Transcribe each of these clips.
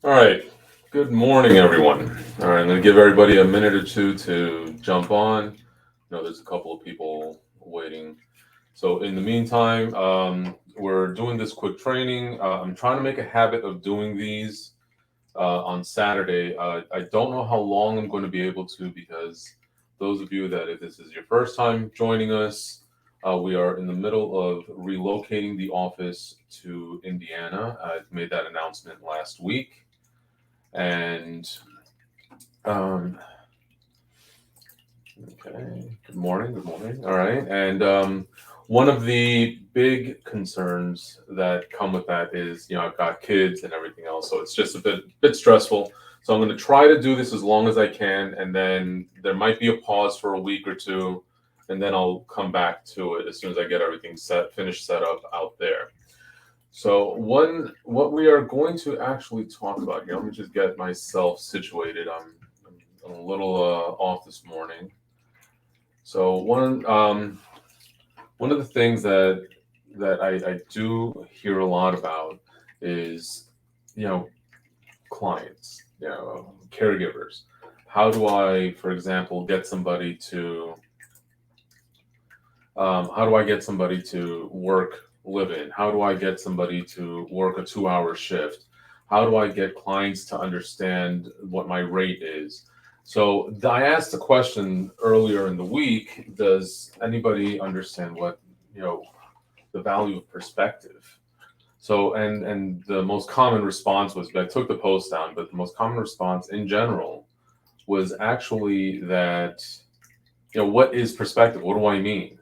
All right. Good morning, everyone. All right, I'm going to give everybody a minute or two to jump on. There's a couple of people waiting. So, in the meantime, we're doing this quick training. I'm trying to make a habit of doing these on Saturday. I don't know how long I'm going to be able to because those of you that if this is your first time joining us, we are in the middle of relocating the office to Indiana. I made that announcement last week. And um, okay, good morning, good morning. All right, and one of the big concerns that come with that is, I've got kids and everything else, so it's just a bit stressful. So I'm going to try to do this as long as I can, and then there might be a pause for a week or two, and then I'll come back to it as soon as I get everything finished, set up out there. So what we are going to actually talk about here, let me just get myself situated. I'm a little off this morning. So one of the things that I do hear a lot about is, you know, clients, caregivers. How do I, for example, get somebody to how do I get somebody to work live in? How do I get somebody to work a 2 hour shift? How do I get clients to understand what my rate is? So I asked the question earlier in the week, does anybody understand what, you know, the value of perspective? So and the most common response was, I took the post down, but the most common response in general was actually that, what is perspective? What do I mean?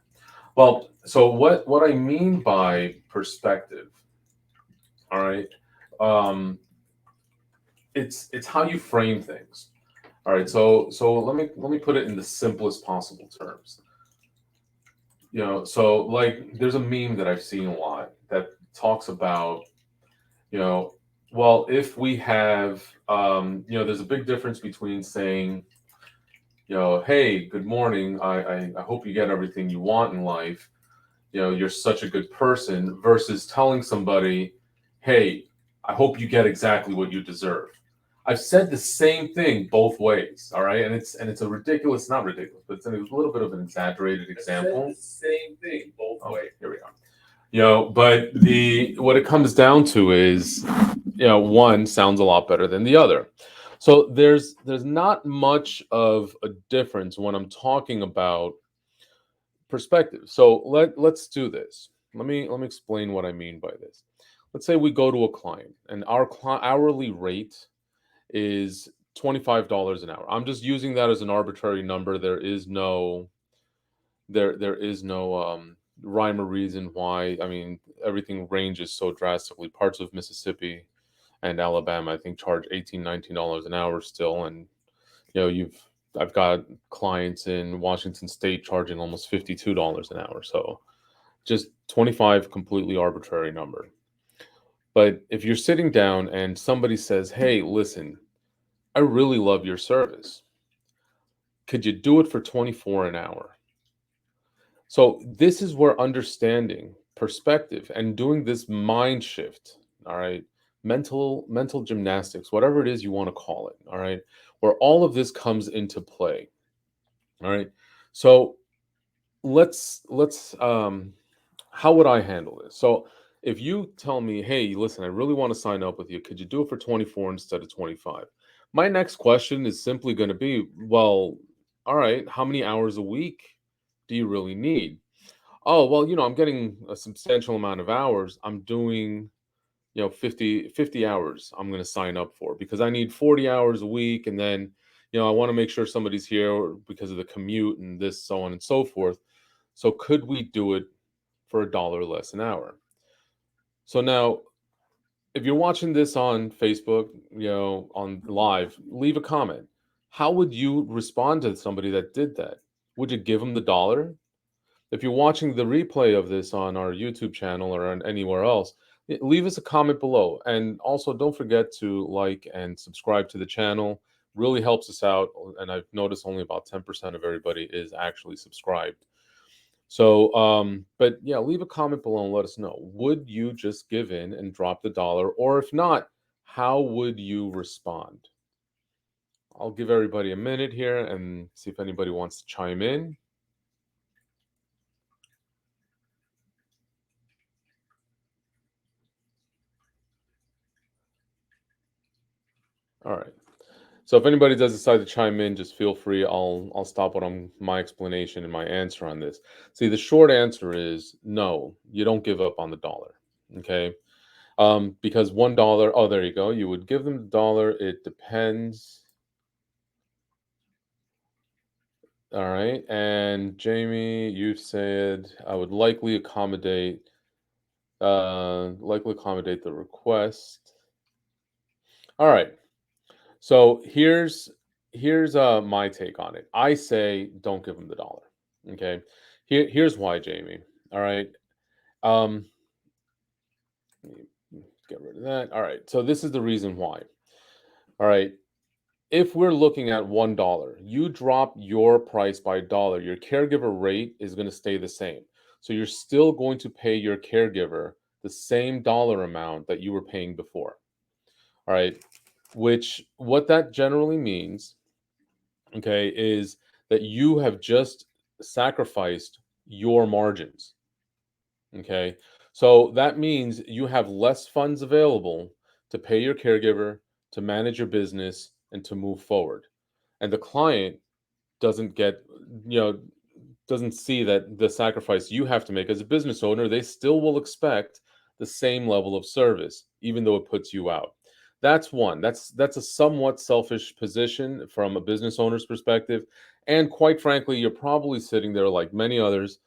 Well, so what I mean by perspective, all right, um, it's how you frame things. All right, so let me put it in the simplest possible terms. So like there's a meme that I've seen a lot that talks about, you know, well, if we have, there's a big difference between saying, hey, good morning. I hope you get everything you want in life. You're such a good person versus telling somebody, hey, I hope you get exactly what you deserve. I've said the same thing both ways, all right, and it's a ridiculous, not ridiculous, but it's a little bit of an exaggerated example. I've said the same thing both ways. Here we are. But the what it comes down to is, one sounds a lot better than the other. So there's not much of a difference when I'm talking about perspective. So let's do this. Let me explain what I mean by this. Let's say we go to a client and our hourly rate is $25 an hour. I'm just using that as an arbitrary number. There is no rhyme or reason why. I mean, everything ranges so drastically. Parts of Mississippi and Alabama, I think, charge 18, $19 an hour still, and you've I've got clients in Washington State charging almost $52 an hour. So just 25, completely arbitrary number. But if you're sitting down and somebody says, "Hey, listen, I really love your service. Could you do it for 24 an hour?" So this is where understanding perspective and doing this mind shift, all right, mental gymnastics, whatever it is you want to call it, all right, where all of this comes into play. All right. So let's how would I handle this? So if you tell me, hey, listen, I really want to sign up with you, could you do it for 24 instead of 25? My next question is simply going to be, well, all right, how many hours a week do you really need? Oh, well, I'm getting a substantial amount of hours. I'm doing, 50 hours I'm going to sign up for because I need 40 hours a week. And then, I want to make sure somebody's here because of the commute and this, so on and so forth. So could we do it for $1 less an hour? So now, if you're watching this on Facebook, on live, leave a comment. How would you respond to somebody that did that? Would you give them the dollar? If you're watching the replay of this on our YouTube channel or on anywhere else, leave us a comment below. And also, don't forget to like and subscribe to the channel. Really helps us out. And I've noticed only about 10% of everybody is actually subscribed. So, but yeah, leave a comment below and let us know. Would you just give in and drop the dollar? Or if not, how would you respond? I'll give everybody a minute here and see if anybody wants to chime in. All right. So if anybody does decide to chime in, just feel free. I'll stop what I'm my explanation and my answer on this. See, the short answer is no. You don't give up on the dollar. Okay. Because $1. Oh, there you go. You would give them the dollar. It depends. All right. And Jamie, you said I would likely accommodate the request. All right. So here's my take on it. I say don't give them the dollar. Okay. Here's why, Jamie. All right. Um, let me get rid of that. All right. So this is the reason why. All right. If we're looking at $1, you drop your price by a dollar, your caregiver rate is going to stay the same. So you're still going to pay your caregiver the same dollar amount that you were paying before. All right. Which what that generally means, okay, is that you have just sacrificed your margins. Okay. So that means you have less funds available to pay your caregiver, to manage your business, and to move forward. And the client doesn't get, you know, doesn't see that the sacrifice you have to make as a business owner, they still will expect the same level of service, even though it puts you out. That's one. That's a somewhat selfish position from a business owner's perspective. And quite frankly, you're probably sitting there like many others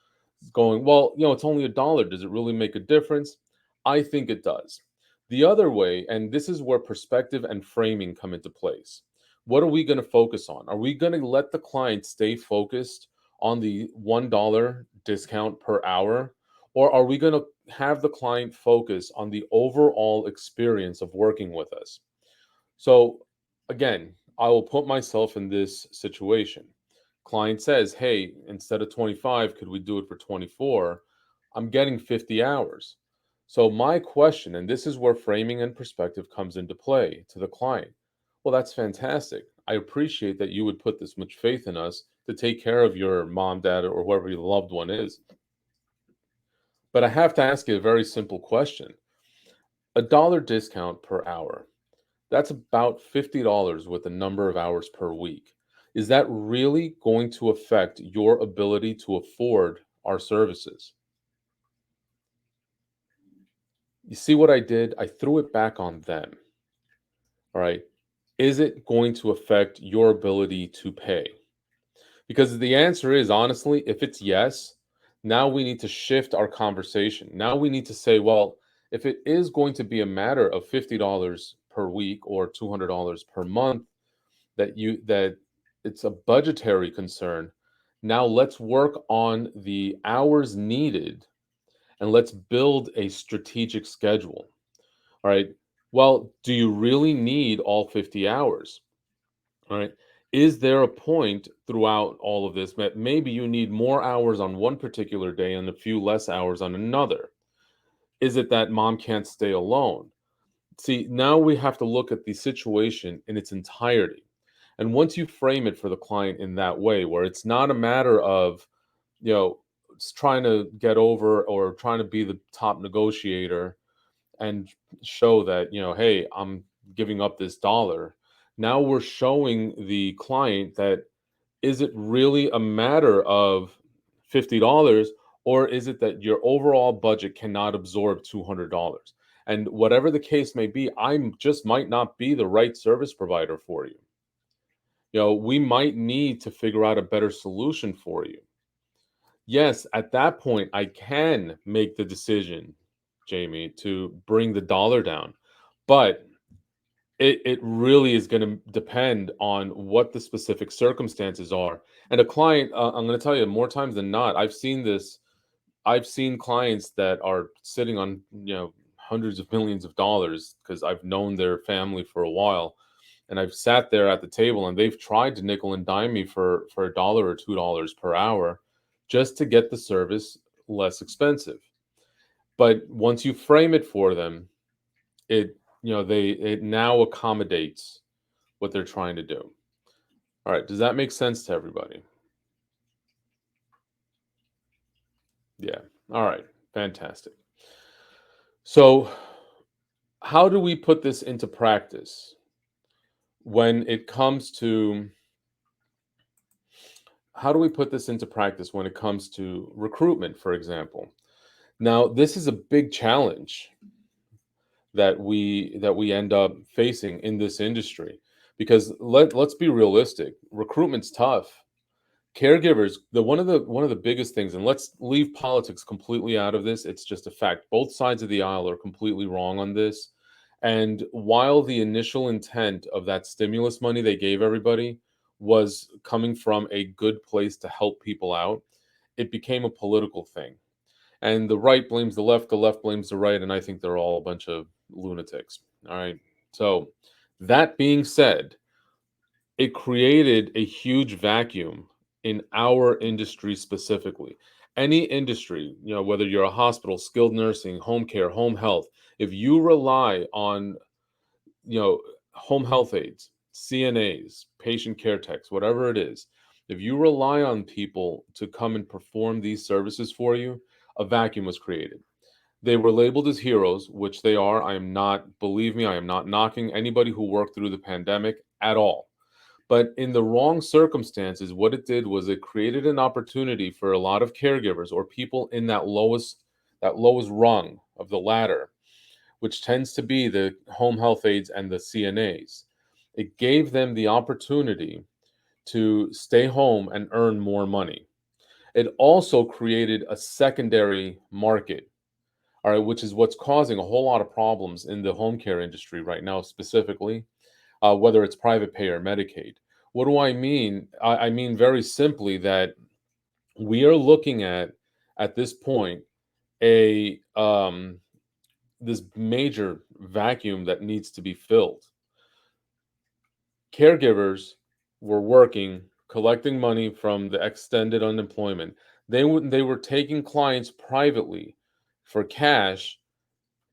going, well, it's only a dollar. Does it really make a difference? I think it does. The other way, and this is where perspective and framing come into place. What are we going to focus on? Are we going to let the client stay focused on the $1 discount per hour? Or are we going to have the client focus on the overall experience of working with us? So, again, I will put myself in this situation. Client says, hey, instead of 25, could we do it for 24? I'm getting 50 hours. So, my question, and this is where framing and perspective comes into play to the client. Well, that's fantastic. I appreciate that you would put this much faith in us to take care of your mom, dad, or whoever your loved one is. But I have to ask you a very simple question. A dollar discount per hour, that's about $50 with the number of hours per week. Is that really going to affect your ability to afford our services? You see what I did? I threw it back on them. All right. Is it going to affect your ability to pay? Because the answer is honestly, if it's yes, now we need to shift our conversation. Now we need to say, well, if it is going to be a matter of $50 per week or $200 per month, that it's a budgetary concern. Now let's work on the hours needed and let's build a strategic schedule. All right. Well, do you really need all 50 hours? All right. Is there a point throughout all of this that maybe you need more hours on one particular day and a few less hours on another? Is it that mom can't stay alone? See, now we have to look at the situation in its entirety. And once you frame it for the client in that way, where it's not a matter of, it's trying to get over or trying to be the top negotiator and show that, hey, I'm giving up this dollar. Now we're showing the client that is it really a matter of $50 or is it that your overall budget cannot absorb $200? And whatever the case may be, I just might not be the right service provider for you. We might need to figure out a better solution for you. Yes, at that point, I can make the decision, Jamie, to bring the dollar down. But it really is going to depend on what the specific circumstances are. And a client, I'm going to tell you, more times than not, I've seen this. I've seen clients that are sitting on, hundreds of millions of dollars because I've known their family for a while. And I've sat there at the table and they've tried to nickel and dime me for a dollar or $2 per hour just to get the service less expensive. But once you frame it for them, it it now accommodates what they're trying to do. All right, does that make sense to everybody? Yeah. All right. Fantastic. So, how do we put this into practice when it comes to how do we put this into practice when it comes to recruitment, for example? Now, this is a big challenge that we end up facing in this industry because let's be realistic. Recruitment's tough. Caregivers, the one of the biggest things, and let's leave politics completely out of this. It's just a fact. Both sides of the aisle are completely wrong on this. And while the initial intent of that stimulus money they gave everybody was coming from a good place to help people out, it became a political thing. And the right blames the left blames the right, and I think they're all a bunch of lunatics. All right. So, that being said, it created a huge vacuum in our industry specifically. Any industry, whether you're a hospital, skilled nursing, home care, home health, if you rely on, you know, home health aides, CNAs, patient care techs, whatever it is, if you rely on people to come and perform these services for you, a vacuum was created. They were labeled as heroes, which they are. I am not, believe me, I am not knocking anybody who worked through the pandemic at all. But in the wrong circumstances, what it did was it created an opportunity for a lot of caregivers or people in that lowest rung of the ladder, which tends to be the home health aides and the CNAs. It gave them the opportunity to stay home and earn more money. It also created a secondary market, all right, which is what's causing a whole lot of problems in the home care industry right now, specifically, whether it's private pay or Medicaid. What do I mean? I mean very simply that we are looking at this point, a this major vacuum that needs to be filled. Caregivers were working, collecting money from the extended unemployment. They were taking clients privately for cash,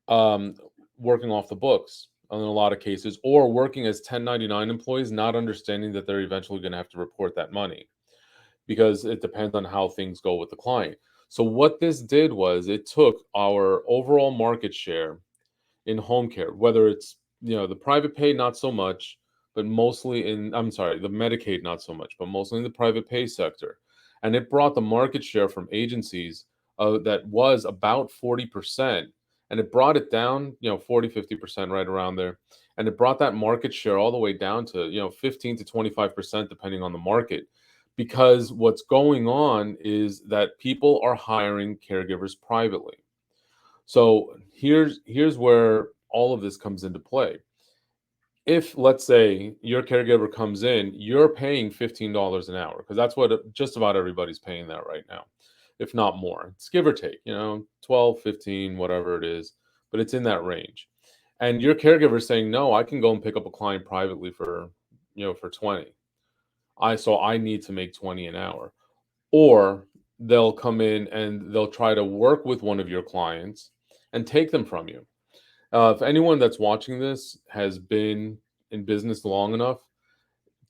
um, working off the books in a lot of cases, or working as 1099 employees, not understanding that they're eventually going to have to report that money because it depends on how things go with the client. So what this did was it took our overall market share in home care, whether it's the private pay, not so much, but mostly in I'm sorry, the Medicaid, not so much, but mostly in the private pay sector, and it brought the market share from agencies that was about 40%, and it brought it down, 40-50% right around there, and it brought that market share all the way down to 15 to 25% depending on the market. Because what's going on is that people are hiring caregivers privately. So here's where all of this comes into play. If let's say your caregiver comes in, you're paying $15 an hour because that's what just about everybody's paying that right now, if not more. It's give or take, 12, 15, whatever it is, but it's in that range. And your caregiver is saying, "No, I can go and pick up a client privately for 20. I need to make 20 an hour." Or they'll come in and they'll try to work with one of your clients and take them from you. If anyone that's watching this has been in business long enough,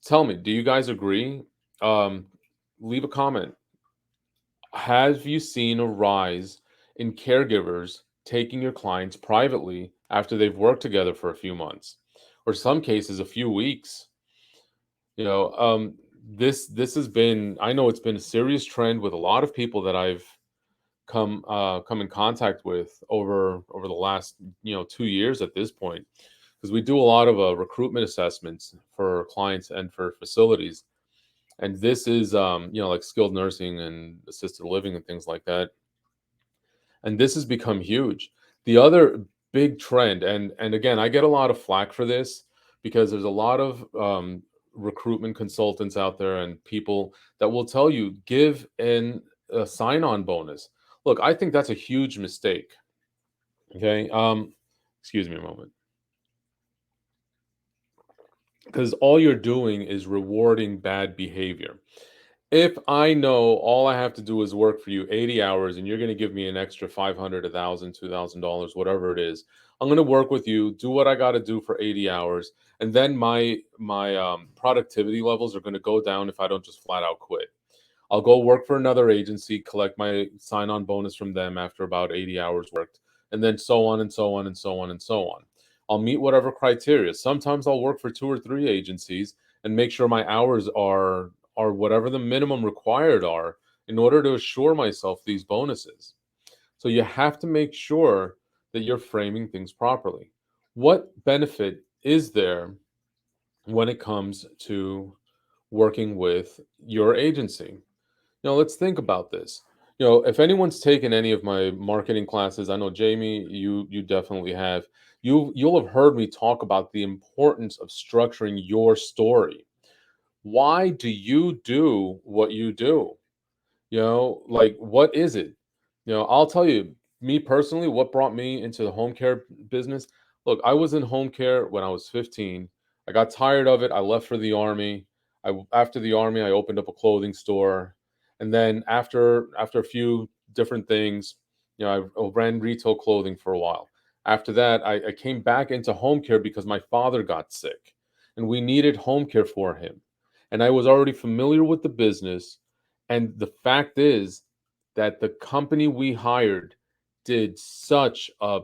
tell me, do you guys agree? Um, Leave a comment. Have you seen a rise in caregivers taking your clients privately after they've worked together for a few months, or some cases a few weeks? You know, this has been. I know it's been a serious trend with a lot of people that I've come in contact with over the last 2 years at this point, because we do a lot of recruitment assessments for clients and for facilities, and this is like skilled nursing and assisted living and things like that, and this has become huge. The other big trend, and again, I get a lot of flack for this because there's a lot of recruitment consultants out there and people that will tell you give a sign-on bonus. Look, I think that's a huge mistake. Okay, excuse me a moment, because all you're doing is rewarding bad behavior. If I know all I have to do is work for you 80 hours and you're going to give me an extra 500, 1,000, $2,000, whatever it is, I'm going to work with you, do what I got to do for 80 hours, and then my productivity levels are going to go down if I don't just flat out quit. I'll go work for another agency, collect my sign on bonus from them after about 80 hours worked, and then so on and so on and so on and so on. I'll meet whatever criteria. Sometimes I'll work for two or three agencies and make sure my hours are whatever the minimum required are in order to assure myself these bonuses. So you have to make sure that you're framing things properly. What benefit is there when it comes to working with your agency? Let's think about this. If anyone's taken any of my marketing classes, I know Jamie, you definitely have. You'll have heard me talk about the importance of structuring your story. Why do you do what you do? Like, what is it? I'll tell you, me personally, what brought me into the home care business. Look, I was in home care when I was 15. I got tired of it. I left for the army. After the army, I opened up a clothing store, and then after a few different things, I ran retail clothing for a while. After that, I came back into home care because my father got sick, and we needed home care for him, and I was already familiar with the business. And the fact is that the company we hired did such a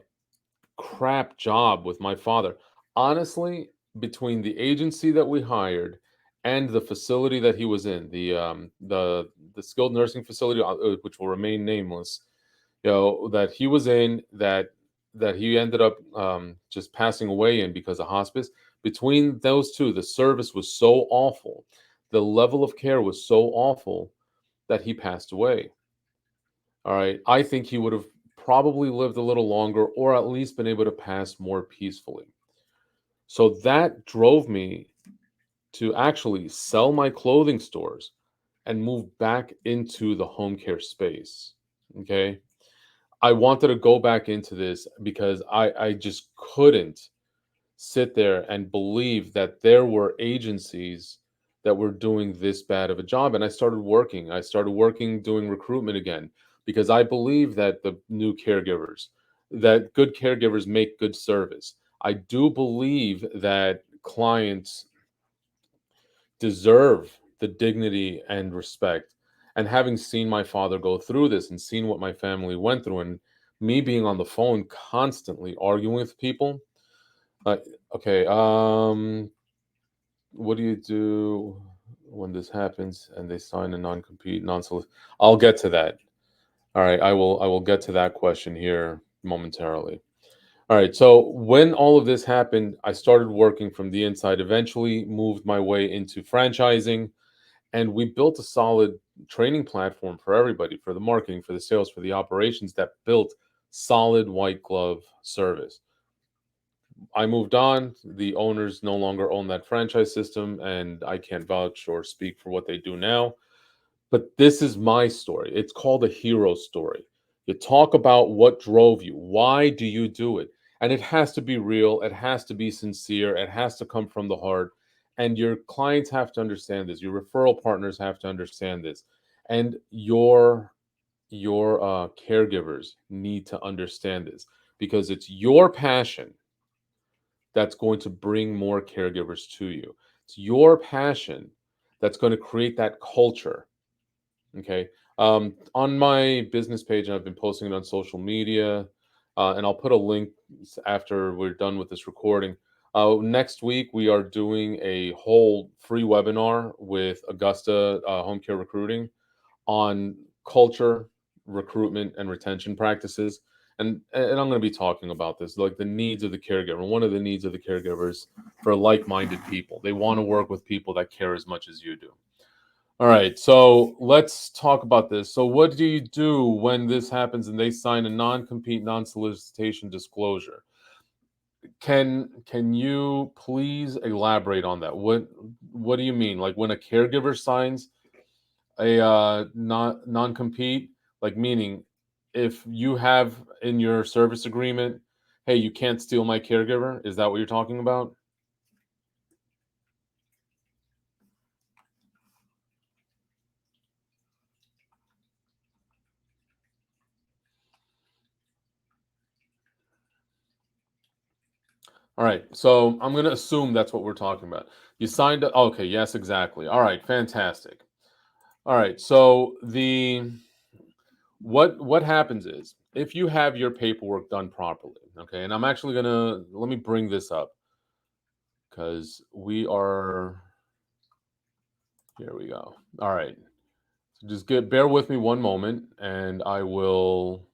crap job with my father. Honestly, between the agency that we hired and the facility that he was in, the skilled nursing facility, which will remain nameless, that he was in, that he ended up just passing away in because of hospice. Between those two, the service was so awful, the level of care was so awful that he passed away. All right. I think he would have probably lived a little longer or at least been able to pass more peacefully. So that drove me to actually sell my clothing stores and move back into the home care space. Okay. I wanted to go back into this because I just couldn't sit there and believe that there were agencies that were doing this bad of a job. And I started working doing recruitment again because I believe that the new caregivers, that good caregivers make good service. I do believe that clients deserve the dignity and respect. And having seen my father go through this and seen what my family went through, and me being on the phone constantly arguing with people, uh, okay, what do you do when this happens and they sign a non-compete, non-solicit? I'll get to that. All right, I will get to that question here momentarily. All right, so when all of this happened, I started working from the inside, eventually moved my way into franchising, and we built a solid training platform for everybody, for the marketing, for the sales, for the operations, that built solid white glove service. I moved on. The owners no longer own that franchise system, and I can't vouch or speak for what they do now. But this is my story. It's called a hero story. You talk about what drove you. Why do you do it? And it has to be real. It has to be sincere. It has to come from the heart. And your clients have to understand this. Your referral partners have to understand this. And your caregivers need to understand this because it's your passion that's going to bring more caregivers to you. It's your passion that's going to create that culture. Okay. On my business page, and I've been posting it on social media, and I'll put a link after we're done with this recording. Next week, we are doing a whole free webinar with Augusta Home Care Recruiting on culture, recruitment, and retention practices. And I'm going to be talking about this, like the needs of the caregiver. One of the needs of the caregivers for like-minded people. They want to work with people that care as much as you do. All right, so let's talk about this. So, what do you do when this happens and they sign a non-compete, non-solicitation disclosure? Can you please elaborate on that? What do you mean? Like when a caregiver signs a non-compete, like meaning if you have in your service agreement, hey, you can't steal my caregiver. Is that what you're talking about? All right. So I'm going to assume that's what we're talking about. You signed up. Okay. Yes, exactly. All right. Fantastic. All right. So what happens is if you have your paperwork done properly, okay, and I'm actually gonna let me bring this up because we are here we go. All right. So just get bear with me one moment and I will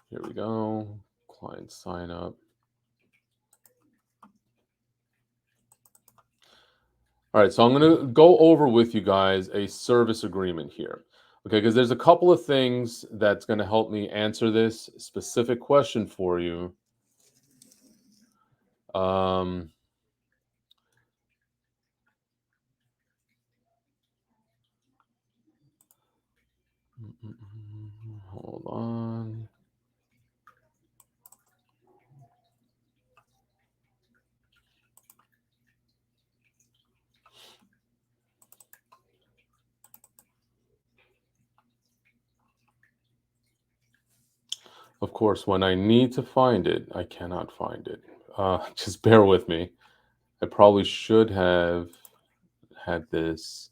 here we go. Client sign up. All right, so I'm going to go over with you guys a service agreement here. Okay, because there's a couple of things that's going to help me answer this specific question for you. Um, hold on. Of course, when I need to find it, I cannot find it. Just bear with me. I probably should have had this.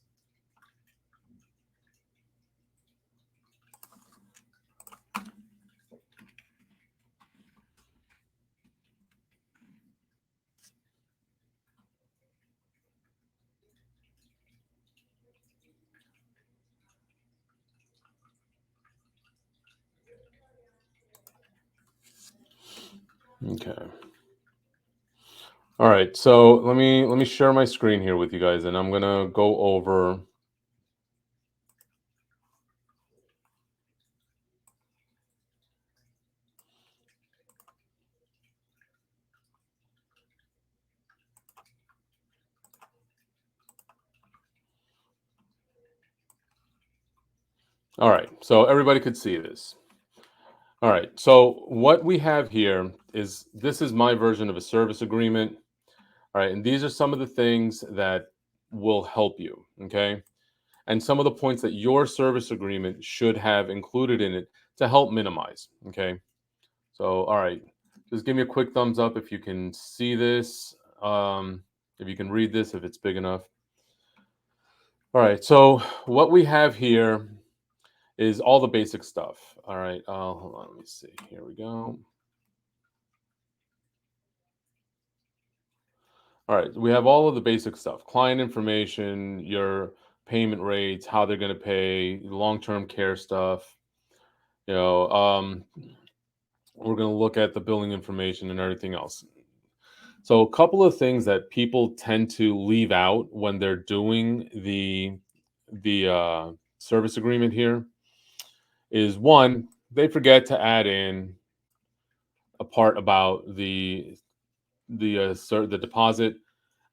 Okay. All right. So let me share my screen here with you guys, and I'm gonna go over. All right. So everybody could see this. All right. So what we have here is this is my version of a service agreement. All right. And these are some of the things that will help you. Okay. And some of the points that your service agreement should have included in it to help minimize. Okay. So, all right. Just give me a quick thumbs up if you can see this. If you can read this, if it's big enough. All right. So, what we have here is all the basic stuff. All right. Hold on. Let me see. Here we go. All right, we have all of the basic stuff, client information, your payment rates, how they're going to pay, long-term care stuff. You know, we're going to look at the billing information and everything else. So, a couple of things that people tend to leave out when they're doing the service agreement here is one, they forget to add in a part about the deposit.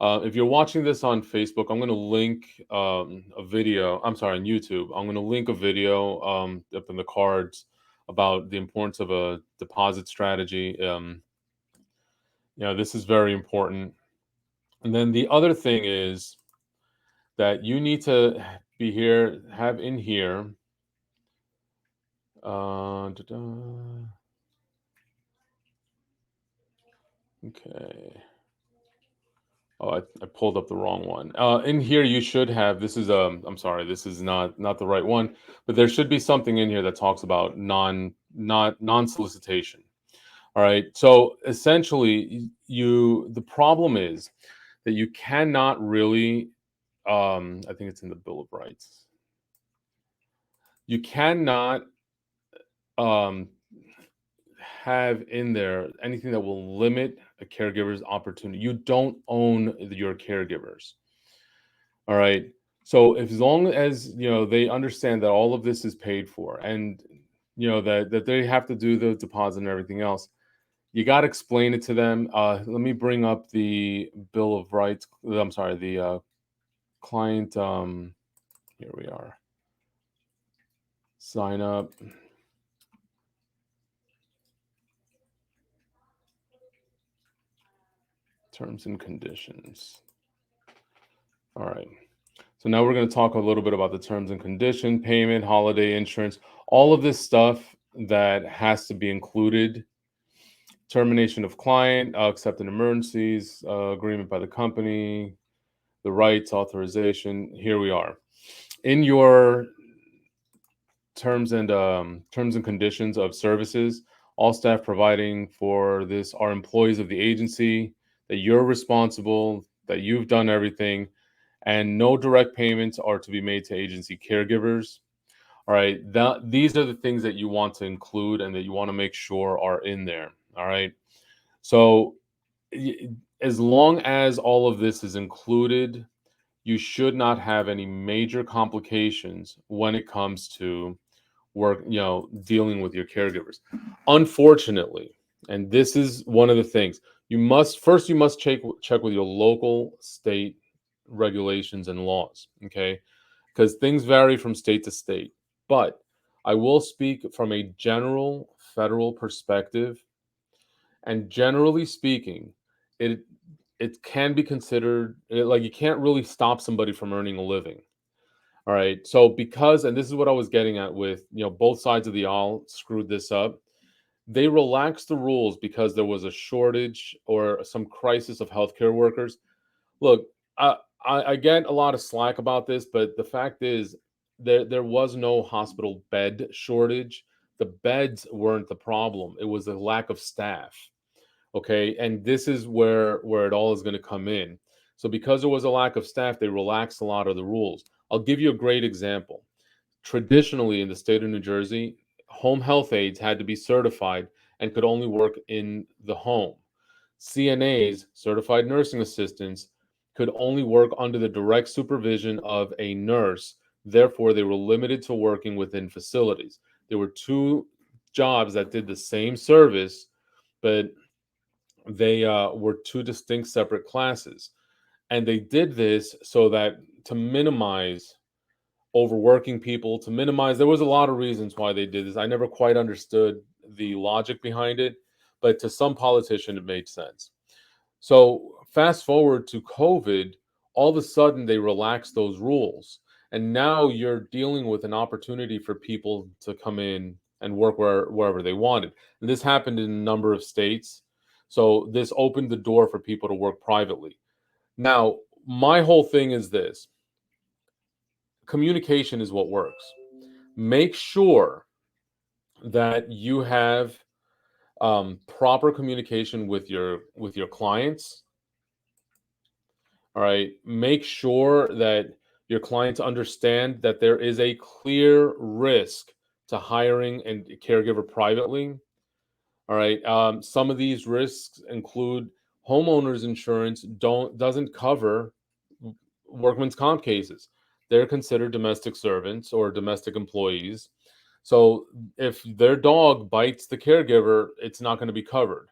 If you're watching this on Facebook, I'm going to link a video. I'm sorry, on YouTube. I'm going to link a video up in the cards about the importance of a deposit strategy. This is very important. And then the other thing is that you need to have in here. Okay. Oh, I pulled up the wrong one. In here, you should have. This is I'm sorry, this is not the right one, but there should be something in here that talks about non solicitation. All right. So essentially, the problem is that you cannot really. I think it's in the Bill of Rights. You cannot um have in there anything that will limit a caregiver's opportunity. You don't own your caregivers. All right. So as long as they understand that all of this is paid for, and that they have to do the deposit and everything else, you got to explain it to them. Let me bring up the Bill of Rights. I'm sorry, the client. Here we are. Sign up. Terms and conditions. All right. So now we're going to talk a little bit about the terms and condition, payment, holiday insurance, all of this stuff that has to be included termination of client, accepting emergencies, agreement by the company, the rights, authorization. Here we are. In your terms and conditions of services, all staff providing for this are employees of the agency, that you're responsible, that you've done everything, and no direct payments are to be made to agency caregivers. All right, these are the things that you want to include and that you want to make sure are in there. All right, so as long as all of this is included, you should not have any major complications when it comes to work, dealing with your caregivers. Unfortunately, and this is one of the things, you must check with your local state regulations and laws, okay? Because things vary from state to state. But I will speak from a general federal perspective, and generally speaking, it it can be considered like you can't really stop somebody from earning a living. All right. So because, and this is what I was getting at with, both sides of the aisle screwed this up. They relaxed the rules because there was a shortage or some crisis of healthcare workers. Look, I get a lot of slack about this, but the fact is there was no hospital bed shortage. The beds weren't the problem. It was the lack of staff. Okay, and this is where it all is going to come in. So because there was a lack of staff, they relaxed a lot of the rules. I'll give you a great example. Traditionally in the state of New Jersey, home health aides had to be certified and could only work in the home. CNAs, certified nursing assistants, could only work under the direct supervision of a nurse. Therefore, they were limited to working within facilities. There were two jobs that did the same service, but they were two distinct separate classes. And they did this so that to minimize overworking people, to minimize, there was a lot of reasons why they did this. I never quite understood the logic behind it, but to some politician, it made sense. So fast forward to COVID, all of a sudden they relaxed those rules. And now you're dealing with an opportunity for people to come in and work wherever they wanted. And this happened in a number of states. So this opened the door for people to work privately. Now, my whole thing is this: communication is what works. Make sure that you have proper communication with your clients. All right. Make sure that your clients understand that there is a clear risk to hiring a caregiver privately. All right. Some of these risks include homeowners insurance doesn't cover workman's comp cases. They're considered domestic servants or domestic employees. So if their dog bites the caregiver, it's not going to be covered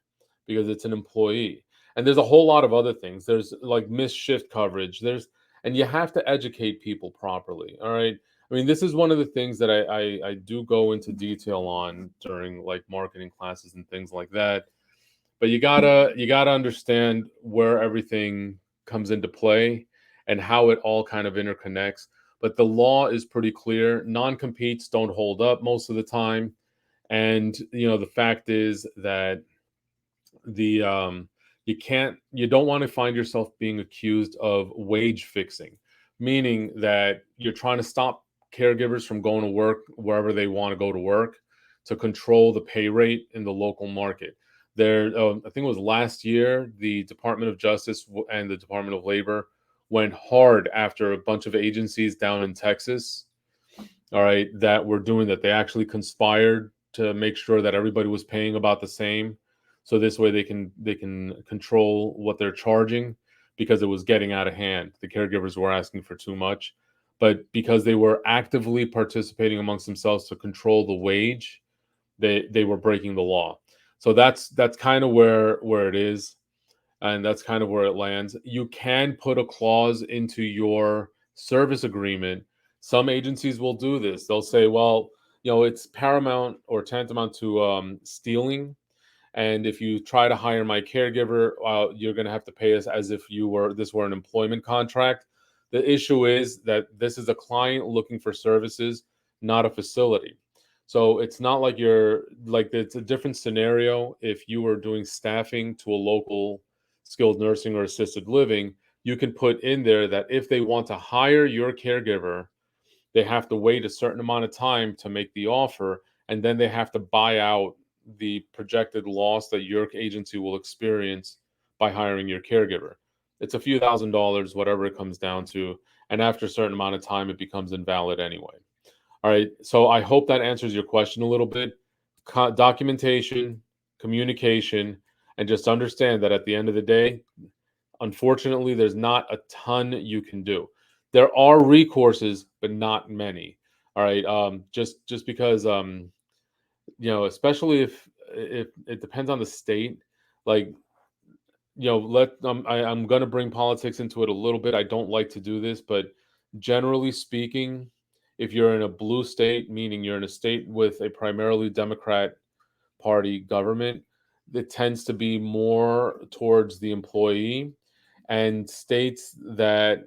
because it's an employee. And there's a whole lot of other things. There's like missed shift coverage. And you have to educate people properly. All right. I mean, this is one of the things that I do go into detail on during like marketing classes and things like that. But you gotta understand where everything comes into play and how it all kind of interconnects. But the law is pretty clear. Non-competes don't hold up most of the time. And the fact is that the you don't want to find yourself being accused of wage fixing, meaning that you're trying to stop caregivers from going to work wherever they want to go to work to control the pay rate in the local market. I think it was last year, the Department of Justice and the Department of Labor went hard after a bunch of agencies down in Texas, all right, that were doing that. They actually conspired to make sure that everybody was paying about the same, so this way they can control what they're charging, because it was getting out of hand. The caregivers were asking for too much, but because they were actively participating amongst themselves to control the wage, they were breaking the law. So that's kind of where it is, and that's kind of where it lands. You can put a clause into your service agreement. Some agencies will do this. They'll say, well, it's paramount or tantamount to stealing, and if you try to hire my caregiver, you're going to have to pay us as if this were an employment contract. The issue is that this is a client looking for services, not a facility. So it's not like you're like it's a different scenario if you were doing staffing to a local skilled nursing or assisted living. You can put in there that if they want to hire your caregiver, they have to wait a certain amount of time to make the offer, and then they have to buy out the projected loss that your agency will experience by hiring your caregiver. It's a few $1,000s, whatever it comes down to, and after a certain amount of time, it becomes invalid anyway. All right, so I hope that answers your question a little bit. Documentation, communication, and just understand that at the end of the day, unfortunately, there's not a ton you can do. There are recourses, but not many. All right. Just because especially if it depends on the state. Like, I'm gonna bring politics into it a little bit. I don't like to do this, but generally speaking, if you're in a blue state, meaning you're in a state with a primarily Democrat Party government, it tends to be more towards the employee, and states that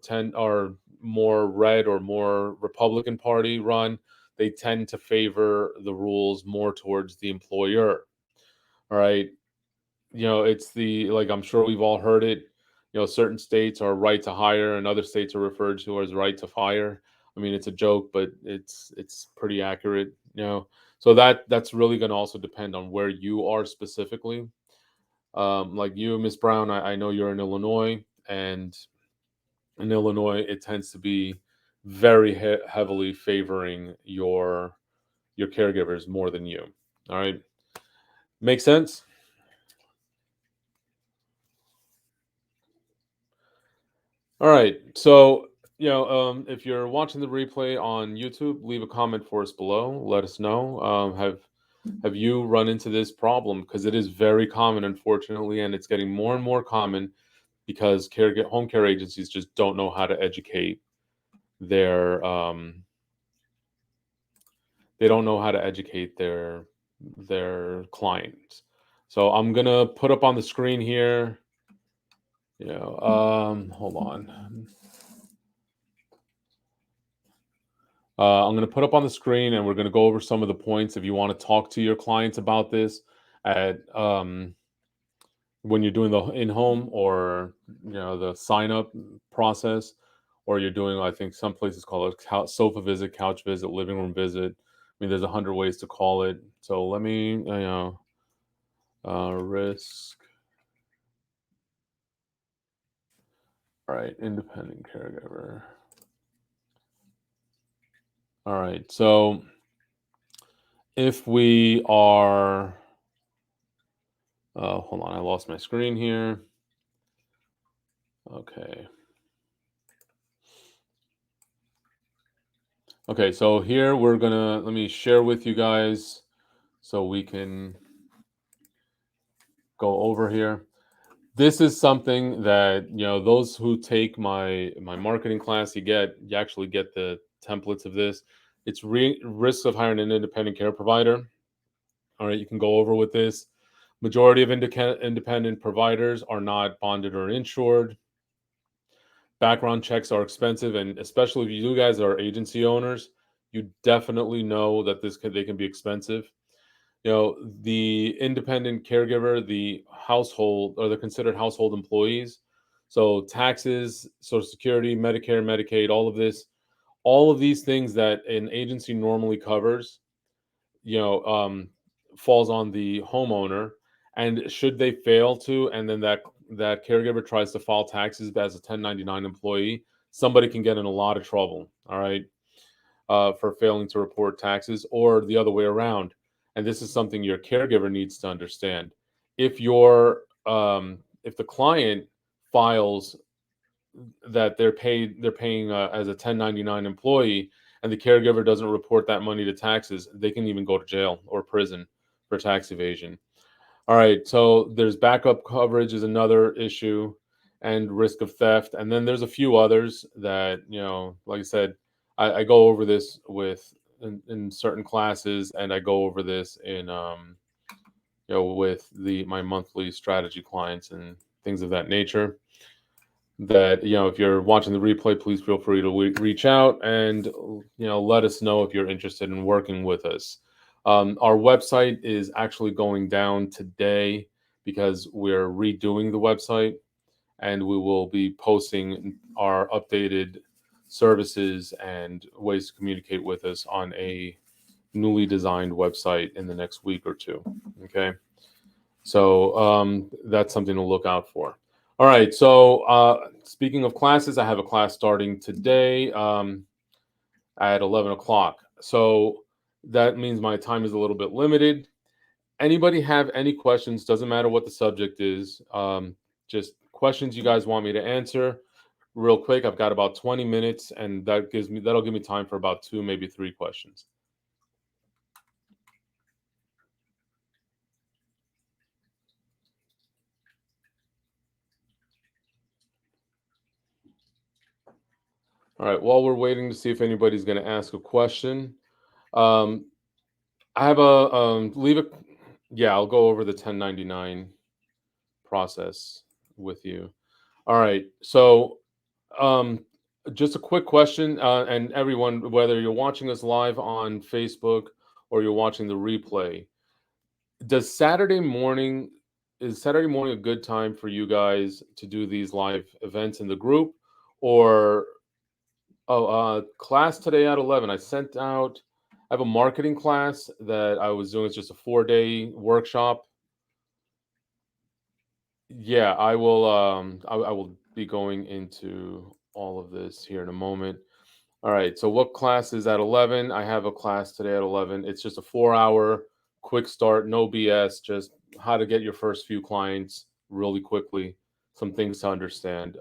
tend are more red or more Republican Party run, they tend to favor the rules more towards the employer. All right. It's the like I'm sure we've all heard it. Certain states are right to hire and other states are referred to as right to fire. I mean, it's a joke, but it's pretty accurate. So that's really going to also depend on where you are specifically. Like you, Miss Brown, I know you're in Illinois, and in Illinois, it tends to be very heavily favoring your caregivers more than you. All right, make sense? All right. So, if you're watching the replay on YouTube, leave a comment for us below. Let us know. Have you run into this problem? Because it is very common, unfortunately, and it's getting more and more common because home care agencies just don't know how to educate their they don't know how to educate their clients. So I'm gonna put up on the screen here. Hold on. I'm going to put up on the screen, and we're going to go over some of the points if you want to talk to your clients about this at when you're doing the in-home or the sign-up process, or you're doing, I think some places call it sofa visit, couch visit, living room visit. I mean, there's 100 ways to call it. So let me, risk. All right, independent caregiver. All right, so if we are hold on, I lost my screen here. Okay. Okay, so here let me share with you guys so we can go over here. This is something that, those who take my marketing class, you actually get the templates of this. It's risks of hiring an independent care provider. All right, you can go over with this. Majority of independent providers are not bonded or insured. Background checks are expensive, and especially if you guys are agency owners, you definitely know that they can be expensive. The independent caregiver, the household, or the considered household employees. So taxes, Social Security, Medicare, Medicaid, all of these things that an agency normally covers, you know, um, falls on the homeowner. And should they fail to, and then that caregiver tries to file taxes as a 1099 employee, somebody can get in a lot of trouble. All right, for failing to report taxes, or the other way around. And this is something your caregiver needs to understand. If the client files that they're paying as a 1099 employee, and the caregiver doesn't report that money to taxes, they can even go to jail or prison for tax evasion. All right, so there's backup coverage is another issue, and risk of theft, and then there's a few others that like I said, I go over this in certain classes, and I go over this in with the my monthly strategy clients and things of that nature. that, if you're watching the replay, please feel free to reach out and, let us know if you're interested in working with us. Our website is actually going down today because we're redoing the website, and we will be posting our updated services and ways to communicate with us on a newly designed website in the next week or two. Okay. So that's something to look out for. All right. So speaking of classes, I have a class starting today at 11 o'clock. So that means my time is a little bit limited. Anybody have any questions? Doesn't matter what the subject is. Just questions you guys want me to answer real quick. I've got about 20 minutes, and that'll give me time for about 2, maybe 3 questions. All right. While we're waiting to see if anybody's going to ask a question, um, I have a leave it. Yeah, I'll go over the 1099 process with you. All right. So, um, just a quick question, and everyone, whether you're watching us live on Facebook or you're watching the replay, does Saturday morning a good time for you guys to do these live events in the group, or class today at 11? I sent out. I have a marketing class that I was doing. It's just a 4-day workshop. Yeah, I will. I will be going into all of this here in a moment. All right. So, what class is at 11? I have a class today at 11. It's just a 4-hour quick start, no BS. Just how to get your first few clients really quickly. Some things to understand.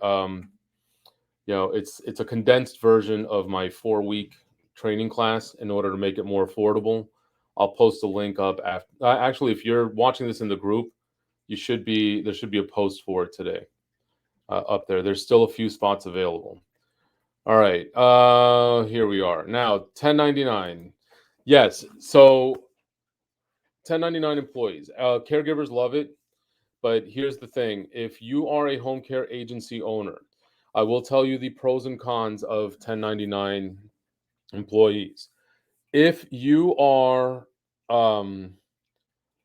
It's a condensed version of my 4-week training class in order to make it more affordable. I'll post a link up after. Actually, if you're watching this in the group, there should be a post for it today up there. There's still a few spots available. All right, here we are now. 1099. Yes, so 1099 employees, caregivers love it. But here's the thing: if you are a home care agency owner, I will tell you the pros and cons of 1099 employees. If you are,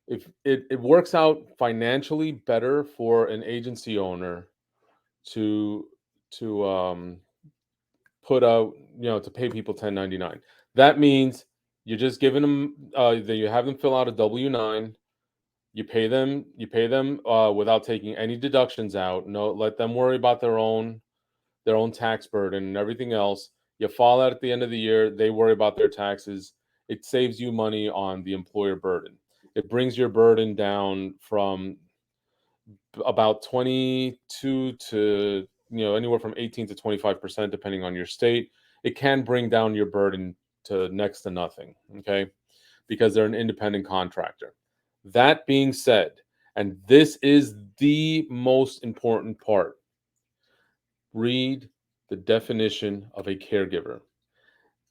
if it works out financially better for an agency owner to to put out, to pay people 1099. That means you're just giving them, that you have them fill out a W-9. You pay them without taking any deductions out. No, let them worry about their own tax burden and everything else. You file out at the end of the year, they worry about their taxes. It saves you money on the employer burden. It brings your burden down from about 22 to, anywhere from 18 to 25%, depending on your state. It can bring down your burden to next to nothing, okay? Because they're an independent contractor. That being said, and this is the most important part, read the definition of a caregiver.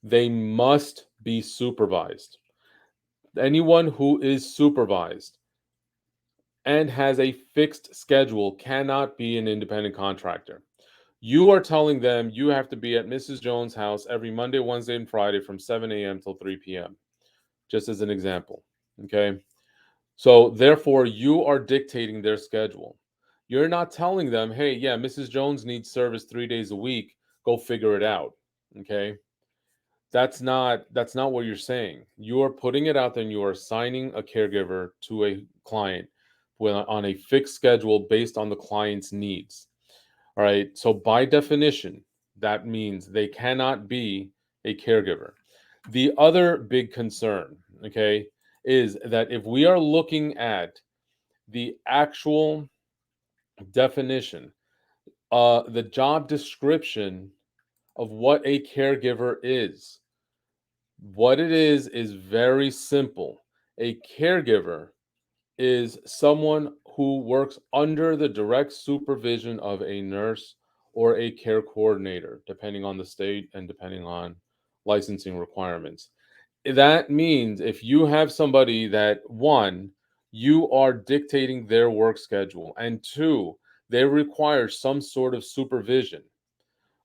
They must be supervised. Anyone who is supervised and has a fixed schedule cannot be an independent contractor. You are telling them you have to be at Mrs. Jones' house every Monday, Wednesday, and Friday from 7 a.m. till 3 p.m., just as an example. Okay. So, therefore, you are dictating their schedule. You're not telling them, hey, yeah, Mrs. Jones needs service 3 days a week. Go figure it out. Okay. That's not what you're saying. You are putting it out there and you are assigning a caregiver to a client on a fixed schedule based on the client's needs. All right. So by definition, that means they cannot be a caregiver. The other big concern, okay, is that if we are looking at the actual definition, the job description of what a caregiver is, what it is very simple. A caregiver is someone who works under the direct supervision of a nurse or a care coordinator, depending on the state and depending on licensing requirements. That means if you have somebody that, one, you are dictating their work schedule, and two, they require some sort of supervision.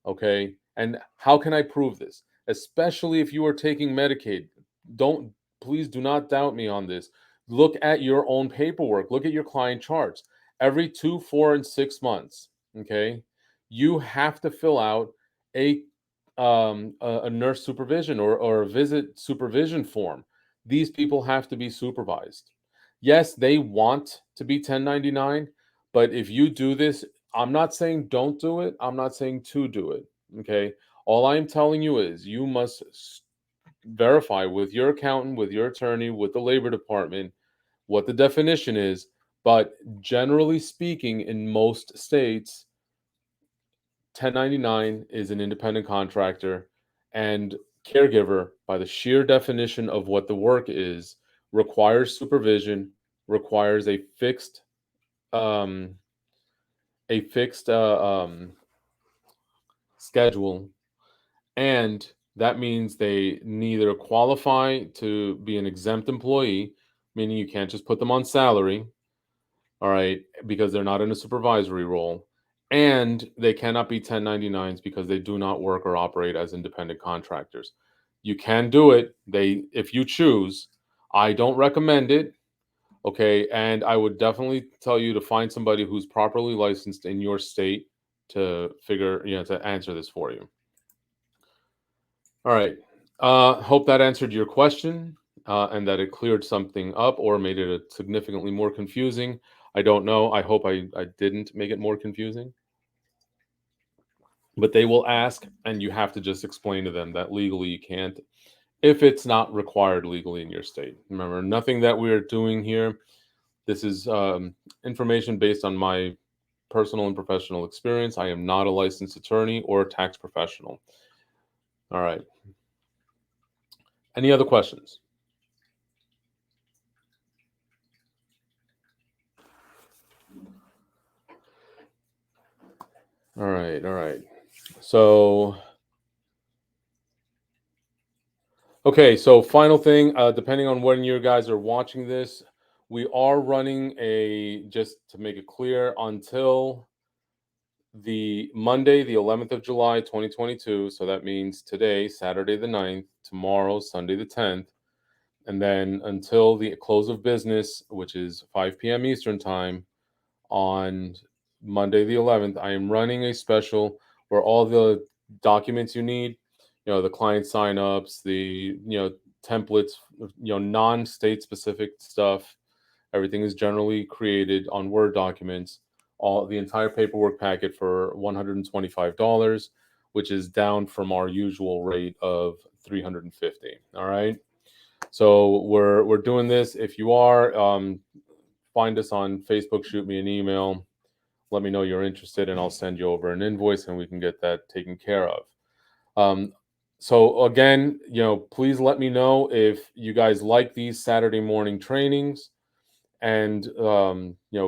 Okay. And how can I prove this? Especially if you are taking Medicaid. Don't, please do not doubt me on this. Look at your own paperwork, look at your client charts. Every 2, 4, and 6 months, okay, you have to fill out a a nurse supervision or a visit supervision form. These people have to be supervised. Yes, they want to be 1099, but if you do this, I'm not saying don't do it. I'm not saying to do it. Okay. All I'm telling you is you must verify with your accountant, with your attorney, with the labor department what the definition is. But generally speaking, in most states, 1099 is an independent contractor, and caregiver, by the sheer definition of what the work is, requires supervision, requires um, a fixed schedule, and that means they neither qualify to be an exempt employee, meaning you can't just put them on salary, all right, because they're not in a supervisory role, and they cannot be 1099s because they do not work or operate as independent contractors. You can do it, they if you choose. I don't recommend it, okay, and I would definitely tell you to find somebody who's properly licensed in your state to to answer this for you. All right. Hope that answered your question and that it cleared something up or made it significantly more confusing. I don't know. I hope I didn't make it more confusing. But they will ask, and you have to just explain to them that legally you can't if it's not required legally in your state. Remember, nothing that we're doing here. This is information based on my personal and professional experience. I am not a licensed attorney or a tax professional. All right. Any other questions? All right, all right. So, okay, so final thing, depending on when you guys are watching this, we are running just to make it clear, until the Monday, the 11th of July, 2022. So that means today, Saturday the 9th, tomorrow, Sunday the 10th, and then until the close of business, which is 5 p.m. Eastern time, on Monday the 11th, I am running a special where all the documents you need, the client signups, templates, non-state specific stuff, everything is generally created on Word documents, all the entire paperwork packet for $125, which is down from our usual rate of 350. All right. So we're doing this. If you are, find us on Facebook, shoot me an email, let me know you're interested, and I'll send you over an invoice and we can get that taken care of. Um, so again, please let me know if you guys like these Saturday morning trainings and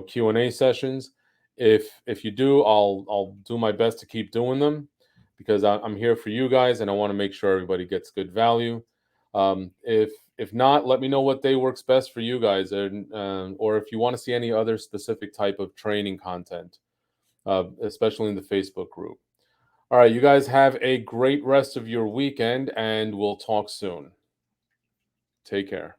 Q&A sessions. If you do, I'll do my best to keep doing them because I'm here for you guys and I want to make sure everybody gets good value. If not, let me know what day works best for you guys, and or if you want to see any other specific type of training content, especially in the Facebook group. All right, you guys have a great rest of your weekend, and we'll talk soon. Take care.